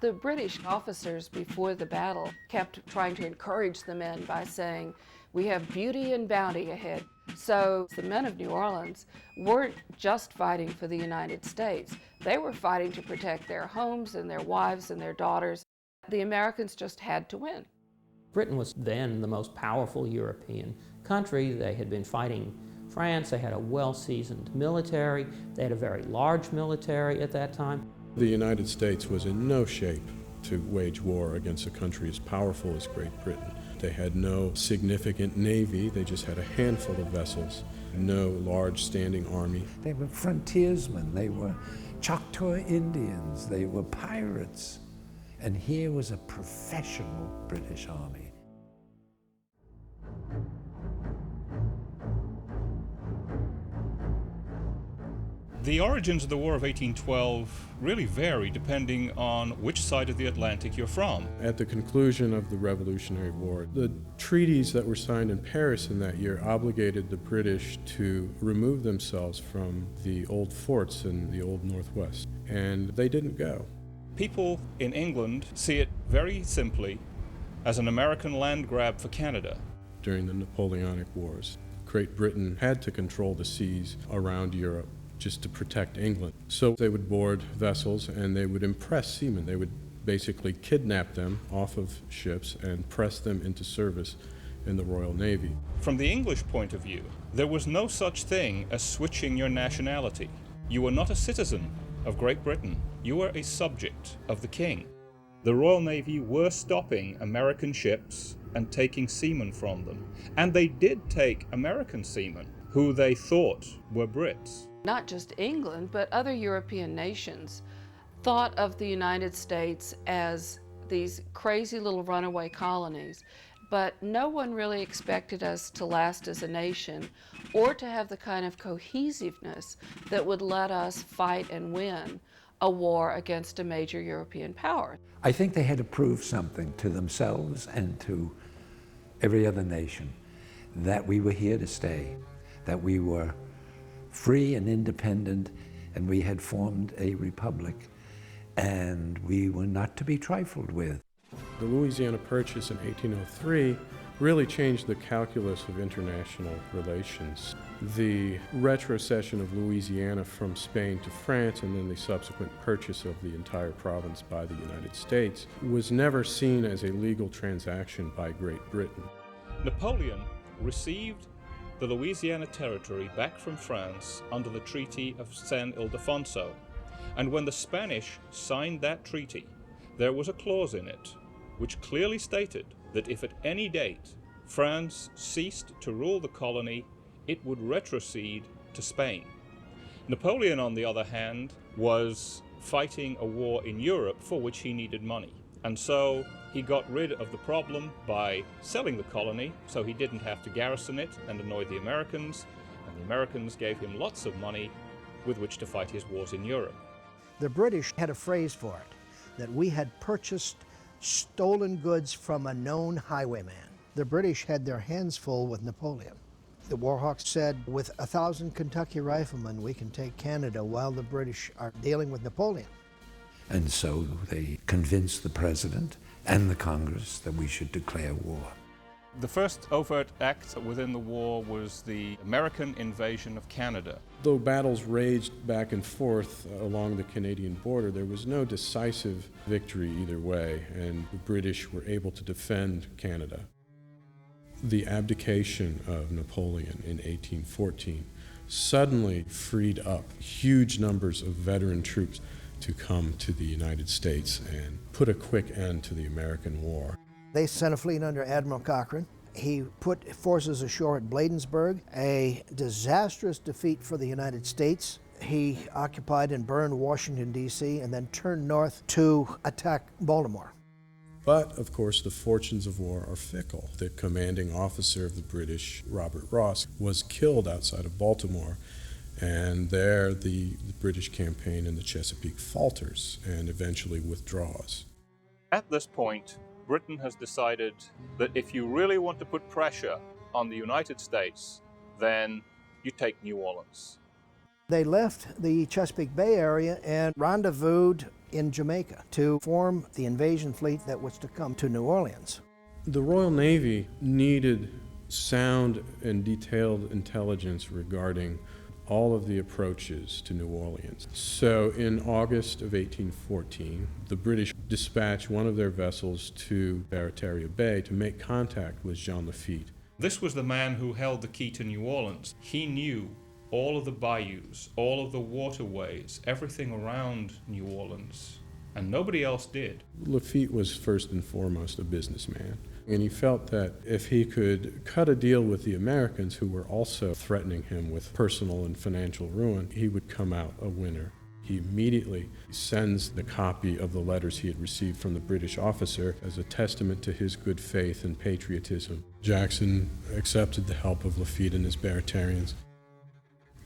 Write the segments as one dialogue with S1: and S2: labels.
S1: The British officers before the battle kept trying to encourage the men by saying, "We have beauty and bounty ahead." So the men of New Orleans weren't just fighting for the United States. They were fighting to protect their homes and their wives and their daughters. The Americans just had to win.
S2: Britain was then the most powerful European country. They had been fighting France. They had a well-seasoned military. They had a very large military at that time.
S3: The United States was in no shape to wage war against a country as powerful as Great Britain. They had no significant navy. They just had a handful of vessels, no large standing army.
S4: They were frontiersmen. They were Choctaw Indians. They were pirates. And here was a professional British army.
S5: The origins of the War of 1812 really vary depending on which side of the Atlantic you're from.
S3: At the conclusion of the Revolutionary War, the treaties that were signed in Paris in that year obligated the British to remove themselves from the old forts in the Old Northwest, and they didn't go.
S5: People in England see it very simply as an American land grab for Canada.
S3: During the Napoleonic Wars, Great Britain had to control the seas around Europe just to protect England. So they would board vessels and they would impress seamen. They would basically kidnap them off of ships and press them into service in the Royal Navy.
S5: From the English point of view, there was no such thing as switching your nationality. You were not a citizen of Great Britain. You were a subject of the King. The Royal Navy were stopping American ships and taking seamen from them. And they did take American seamen who they thought were Brits.
S1: Not just England, but other European nations thought of the United States as these crazy little runaway colonies, but no one really expected us to last as a nation or to have the kind of cohesiveness that would let us fight and win a war against a major European power.
S4: I think they had to prove something to themselves and to every other nation, that we were here to stay, that we were free and independent, and we had formed a republic, and we were not to be trifled with.
S3: The Louisiana Purchase in 1803 really changed the calculus of international relations. The retrocession of Louisiana from Spain to France and then the subsequent purchase of the entire province by the United States was never seen as a legal transaction by Great Britain.
S5: Napoleon received the Louisiana Territory back from France under the Treaty of San Ildefonso, and when the Spanish signed that treaty, there was a clause in it which clearly stated that if at any date France ceased to rule the colony, it would retrocede to Spain. Napoleon, on the other hand, was fighting a war in Europe for which he needed money. And so he got rid of the problem by selling the colony, so he didn't have to garrison it and annoy the Americans, and the Americans gave him lots of money with which to fight his wars in Europe.
S6: The British had a phrase for it, that we had purchased stolen goods from a known highwayman. The British had their hands full with Napoleon. The Warhawks said, with 1,000 Kentucky riflemen, we can take Canada, while the British are dealing with Napoleon.
S4: And so they convinced the president and the Congress that we should declare war.
S5: The first overt act within the war was the American invasion of Canada.
S3: Though battles raged back and forth along the Canadian border, there was no decisive victory either way, and the British were able to defend Canada. The abdication of Napoleon in 1814 suddenly freed up huge numbers of veteran troops to come to the United States and put a quick end to the American war.
S6: They sent a fleet under Admiral Cochrane. He put forces ashore at Bladensburg, a disastrous defeat for the United States. He occupied and burned Washington, D.C., and then turned north to attack Baltimore.
S3: But, of course, the fortunes of war are fickle. The commanding officer of the British, Robert Ross, was killed outside of Baltimore, and there the British campaign in the Chesapeake falters and eventually withdraws.
S5: At this point, Britain has decided that if you really want to put pressure on the United States, then you take New Orleans.
S6: They left the Chesapeake Bay area and rendezvoused in Jamaica to form the invasion fleet that was to come to New Orleans.
S3: The Royal Navy needed sound and detailed intelligence regarding all of the approaches to New Orleans. So in August of 1814, the British dispatched one of their vessels to Barataria Bay to make contact with Jean Lafitte.
S5: This was the man who held the key to New Orleans. He knew all of the bayous, all of the waterways, everything around New Orleans, and nobody else did.
S3: Lafitte was first and foremost a businessman, and he felt that if he could cut a deal with the Americans, who were also threatening him with personal and financial ruin, he would come out a winner. He immediately sends the copy of the letters he had received from the British officer as a testament to his good faith and patriotism. Jackson accepted the help of Lafitte and his Baratarians.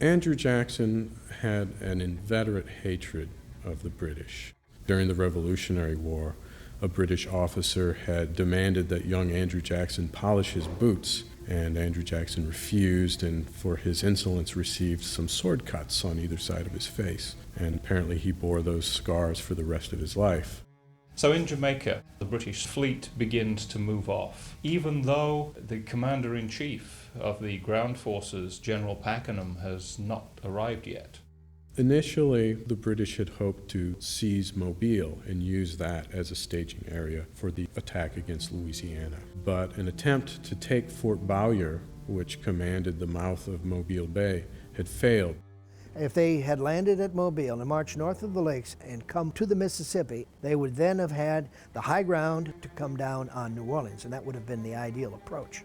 S3: Andrew Jackson had an inveterate hatred of the British. During the Revolutionary War, a British officer had demanded that young Andrew Jackson polish his boots, and Andrew Jackson refused, and for his insolence received some sword cuts on either side of his face, and apparently he bore those scars for the rest of his life.
S5: So in Jamaica, the British fleet begins to move off, even though the commander-in-chief of the ground forces, General Pakenham, has not arrived yet.
S3: Initially, the British had hoped to seize Mobile and use that as a staging area for the attack against Louisiana. But an attempt to take Fort Bowyer, which commanded the mouth of Mobile Bay, had failed.
S6: If they had landed at Mobile and marched north of the lakes and come to the Mississippi, they would then have had the high ground to come down on New Orleans, and that would have been the ideal approach.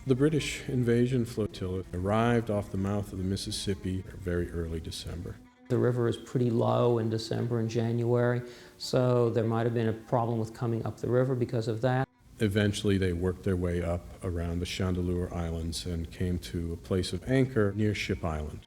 S3: The British invasion flotilla arrived off the mouth of the Mississippi very early December.
S2: The river is pretty low in December and January, so there might have been a problem with coming up the river because of that.
S3: Eventually, they worked their way up around the Chandeleur Islands and came to a place of anchor near Ship Island.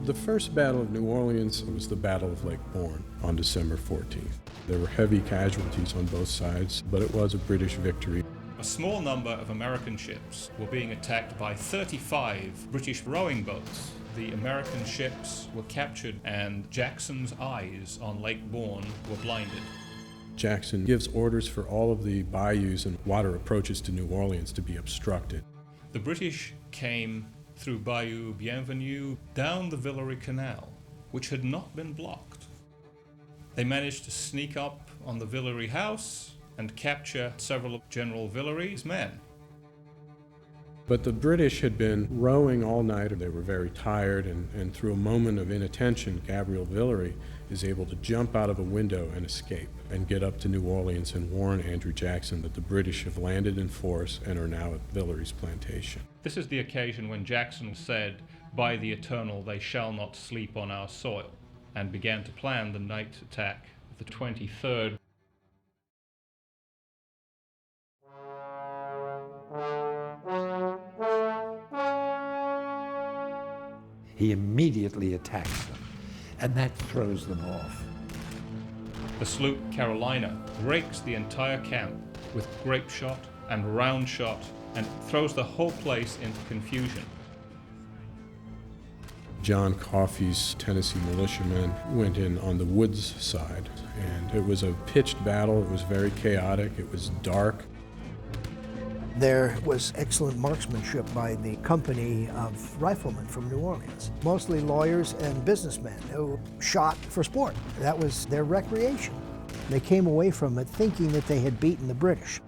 S3: The first Battle of New Orleans was the Battle of Lake Borgne on December 14th. There were heavy casualties on both sides, but it was a British victory.
S5: A small number of American ships were being attacked by 35 British rowing boats. The American ships were captured, and Jackson's eyes on Lake Borgne were blinded.
S3: Jackson gives orders for all of the bayous and water approaches to New Orleans to be obstructed.
S5: The British came through Bayou Bienvenue down the Villeray Canal, which had not been blocked. They managed to sneak up on the Villeray house and capture several of General Villeray's men.
S3: But the British had been rowing all night. They were very tired, and through a moment of inattention, Gabriel Villeray is able to jump out of a window and escape and get up to New Orleans and warn Andrew Jackson that the British have landed in force and are now at Villeray's plantation.
S5: This is the occasion when Jackson said, "By the Eternal, they shall not sleep on our soil," and began to plan the night attack of the 23rd.
S4: He immediately attacks them, and that throws them off.
S5: The sloop Carolina rakes the entire camp with grape shot and round shot and throws the whole place into confusion.
S3: John Coffey's Tennessee militiamen went in on the woods side, and it was a pitched battle. It was very chaotic. It was dark.
S6: There was excellent marksmanship by the company of riflemen from New Orleans, mostly lawyers and businessmen who shot for sport. That was their recreation. They came away from it thinking that they had beaten the British.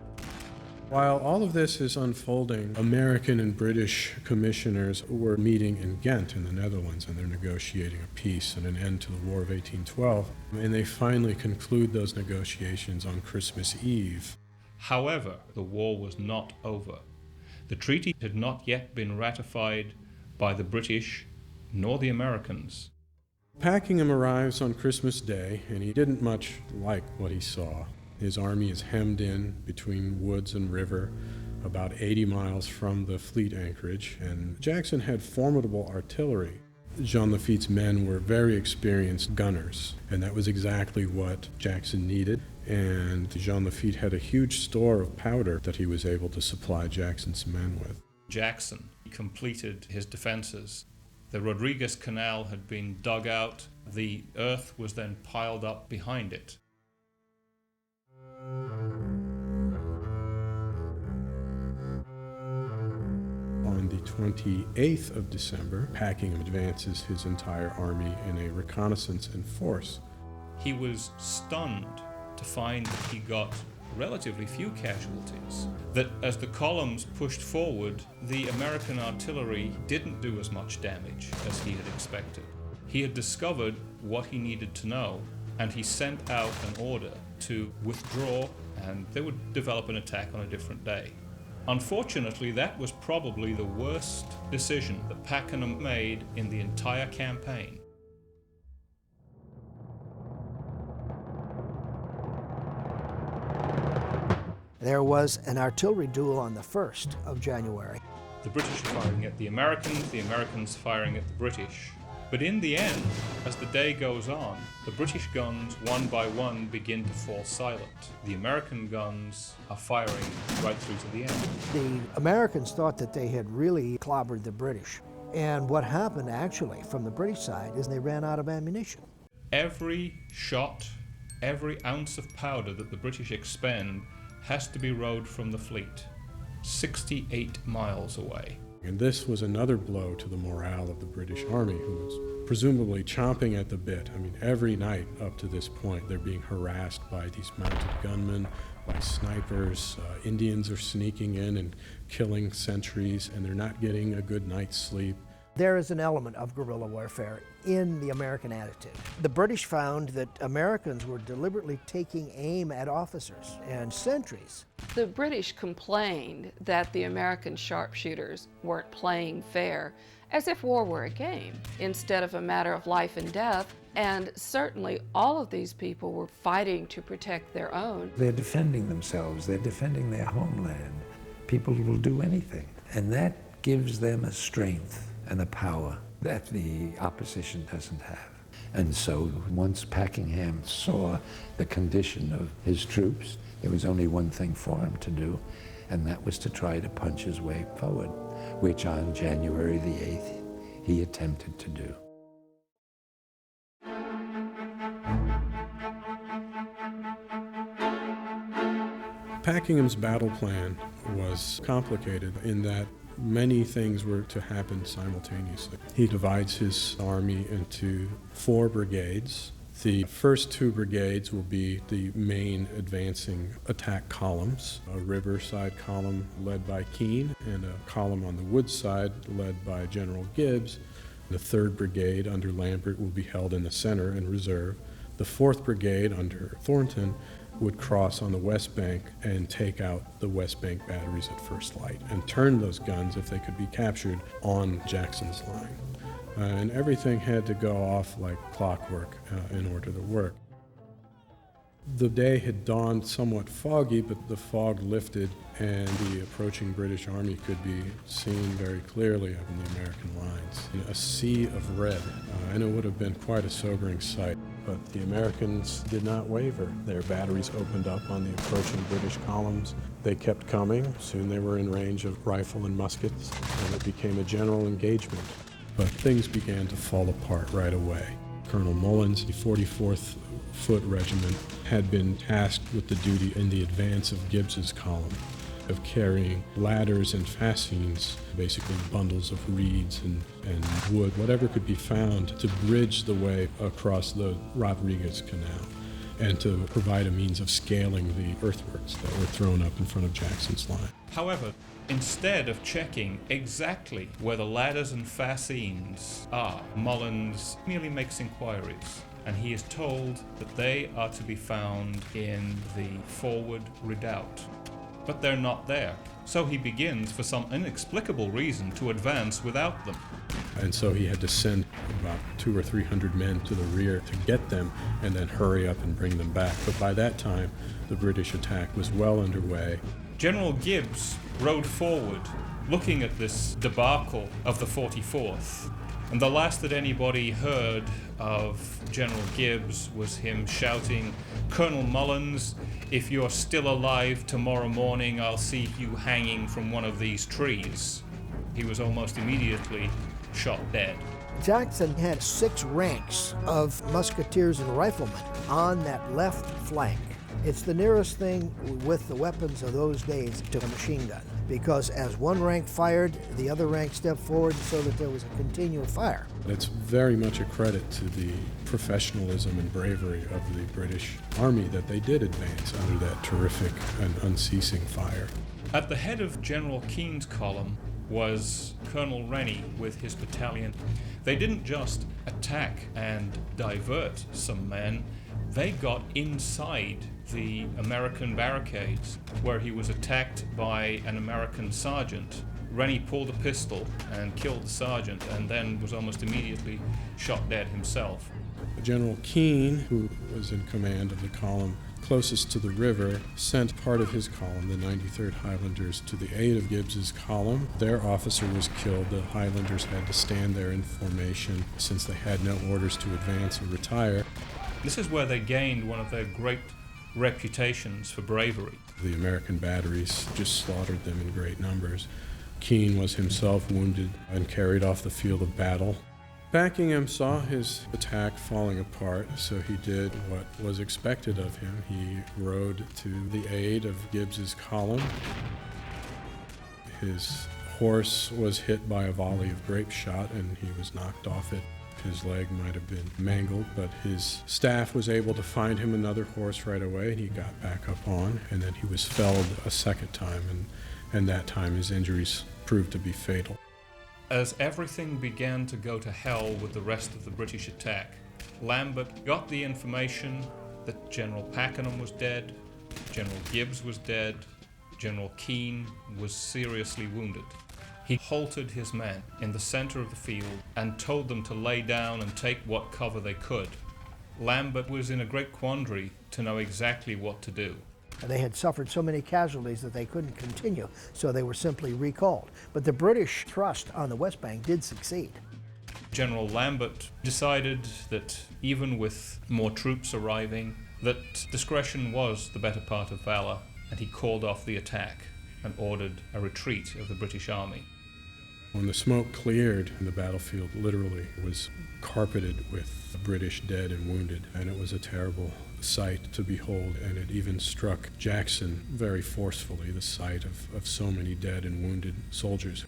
S3: While all of this is unfolding, American and British commissioners were meeting in Ghent in the Netherlands, and they're negotiating a peace and an end to the War of 1812. And they finally conclude those negotiations on Christmas Eve.
S5: However, the war was not over. The treaty had not yet been ratified by the British nor the Americans.
S3: Pakenham arrives on Christmas Day, and he didn't much like what he saw. His army is hemmed in between woods and river, about 80 miles from the fleet anchorage, and Jackson had formidable artillery. Jean Lafitte's men were very experienced gunners, and that was exactly what Jackson needed. and Jean Lafitte had a huge store of powder that he was able to supply Jackson's men with.
S5: Jackson completed his defenses. The Rodriguez Canal had been dug out. The earth was then piled up behind it.
S3: On the 28th of December, Packingham advances his entire army in a reconnaissance in force.
S5: He was stunned to find that he got relatively few casualties, that as the columns pushed forward, the American artillery didn't do as much damage as he had expected. He had discovered what he needed to know, and he sent out an order to withdraw, and they would develop an attack on a different day. Unfortunately, that was probably the worst decision that Pakenham made in the entire campaign.
S6: There was an artillery duel on the 1st of January.
S5: The British are firing at the Americans firing at the British. But in the end, as the day goes on, the British guns, one by one, begin to fall silent. The American guns are firing right through to the end.
S6: The Americans thought that they had really clobbered the British. And what happened actually from the British side is they ran out of ammunition.
S5: Every shot, every ounce of powder that the British expend has to be rowed from the fleet, 68 miles away.
S3: And this was another blow to the morale of the British Army, who was presumably chomping at the bit. I mean, every night up to this point, they're being harassed by these mounted gunmen, by snipers. Indians are sneaking in and killing sentries, and they're not getting a good night's sleep.
S6: There is an element of guerrilla warfare in the American attitude. The British found that Americans were deliberately taking aim at officers and sentries.
S1: The British complained that the American sharpshooters weren't playing fair, as if war were a game instead of a matter of life and death. And certainly all of these people were fighting to protect their own.
S4: They're defending themselves, they're defending their homeland. People will do anything, and that gives them a strength and a power that the opposition doesn't have. And so once Pakenham saw the condition of his troops, there was only one thing for him to do, and that was to try to punch his way forward, which on January the 8th, he attempted to do.
S3: Packingham's battle plan was complicated in that many things were to happen simultaneously. He divides his army into 4 brigades. The first 2 brigades will be the main advancing attack columns, a riverside column led by Keane and a column on the wood side led by General Gibbs. The 3rd brigade under Lambert will be held in the center in reserve. The 4th brigade under Thornton would cross on the west bank and take out the west bank batteries at first light and turn those guns, if they could be captured, on Jackson's line. And everything had to go off like clockwork in order to work. The day had dawned somewhat foggy, but the fog lifted and the approaching British army could be seen very clearly up in the American lines. A sea of red, and it would have been quite a sobering sight. But the Americans did not waver. Their batteries opened up on the approaching British columns. They kept coming. Soon they were in range of rifle and muskets, and it became a general engagement. But things began to fall apart right away. Colonel Mullins, the 44th Foot Regiment, had been tasked with the duty in the advance of Gibbs's column of carrying ladders and fascines, basically bundles of reeds and wood, whatever could be found, to bridge the way across the Rodriguez Canal and to provide a means of scaling the earthworks that were thrown up in front of Jackson's line.
S5: However, instead of checking exactly where the ladders and fascines are, Mullins merely makes inquiries, and he is told that they are to be found in the forward redoubt. But they're not there. So he begins, for some inexplicable reason, to advance without them.
S3: And so he had to send about 200 or 300 men to the rear to get them and then hurry up and bring them back. But by that time, the British attack was well underway.
S5: General Gibbs rode forward, looking at this debacle of the 44th, And the last that anybody heard of General Gibbs was him shouting, "Colonel Mullins, if you're still alive tomorrow morning, I'll see you hanging from one of these trees." He was almost immediately shot dead.
S6: Jackson had 6 ranks of musketeers and riflemen on that left flank. It's the nearest thing with the weapons of those days to a machine gun, because as one rank fired, the other rank stepped forward so that there was a continual fire.
S3: It's very much a credit to the professionalism and bravery of the British Army that they did advance under that terrific and unceasing fire.
S5: At the head of General Keene's column was Colonel Rennie with his battalion. They didn't just attack and divert some men, they got inside the American barricades where he was attacked by an American sergeant. Rennie pulled a pistol and killed the sergeant and then was almost immediately shot dead himself.
S3: General Keene, who was in command of the column closest to the river, sent part of his column, the 93rd Highlanders, to the aid of Gibbs's column. Their officer was killed. The Highlanders had to stand there in formation since they had no orders to advance or retire.
S5: This is where they gained one of their great reputations for bravery.
S3: The American batteries just slaughtered them in great numbers. Keene was himself wounded and carried off the field of battle. Buckingham saw his attack falling apart, so he did what was expected of him. He rode to the aid of Gibbs's column. His horse was hit by a volley of grape shot and he was knocked off it. His leg might have been mangled, but his staff was able to find him another horse right away, and he got back up on, and then he was felled a second time, and that time his injuries proved to be fatal.
S5: As everything began to go to hell with the rest of the British attack, Lambert got the information that General Pakenham was dead, General Gibbs was dead, General Keene was seriously wounded. He halted his men in the center of the field and told them to lay down and take what cover they could. Lambert was in a great quandary to know exactly what to do.
S6: They had suffered so many casualties that they couldn't continue, so they were simply recalled. But the British thrust on the West Bank did succeed.
S5: General Lambert decided that even with more troops arriving, that discretion was the better part of valor, and he called off the attack and ordered a retreat of the British Army.
S3: When the smoke cleared, the battlefield literally was carpeted with British dead and wounded, and it was a terrible sight to behold, and it even struck Jackson very forcefully, the sight of so many dead and wounded soldiers.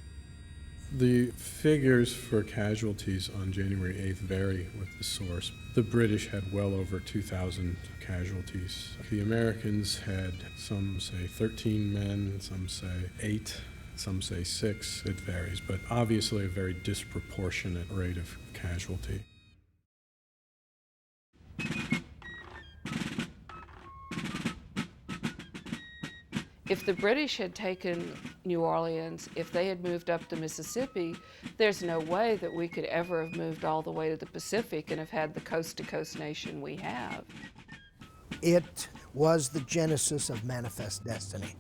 S3: The figures for casualties on January 8th vary with the source. The British had well over 2,000 casualties. The Americans had, some say 13 men, some say 8, some say 6. It varies, but obviously a very disproportionate rate of casualty.
S1: If the British had taken New Orleans, if they had moved up the Mississippi, there's no way that we could ever have moved all the way to the Pacific and have had the coast-to-coast nation we have.
S6: It was the genesis of Manifest Destiny.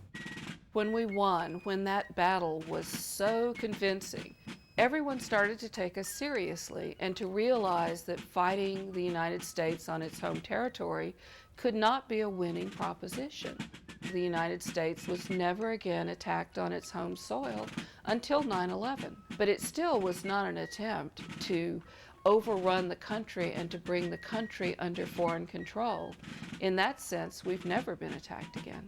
S1: When we won, when that battle was so convincing, everyone started to take us seriously and to realize that fighting the United States on its home territory could not be a winning proposition. The United States was never again attacked on its home soil until 9/11, but it still was not an attempt to overrun the country and to bring the country under foreign control. In that sense, we've never been attacked again.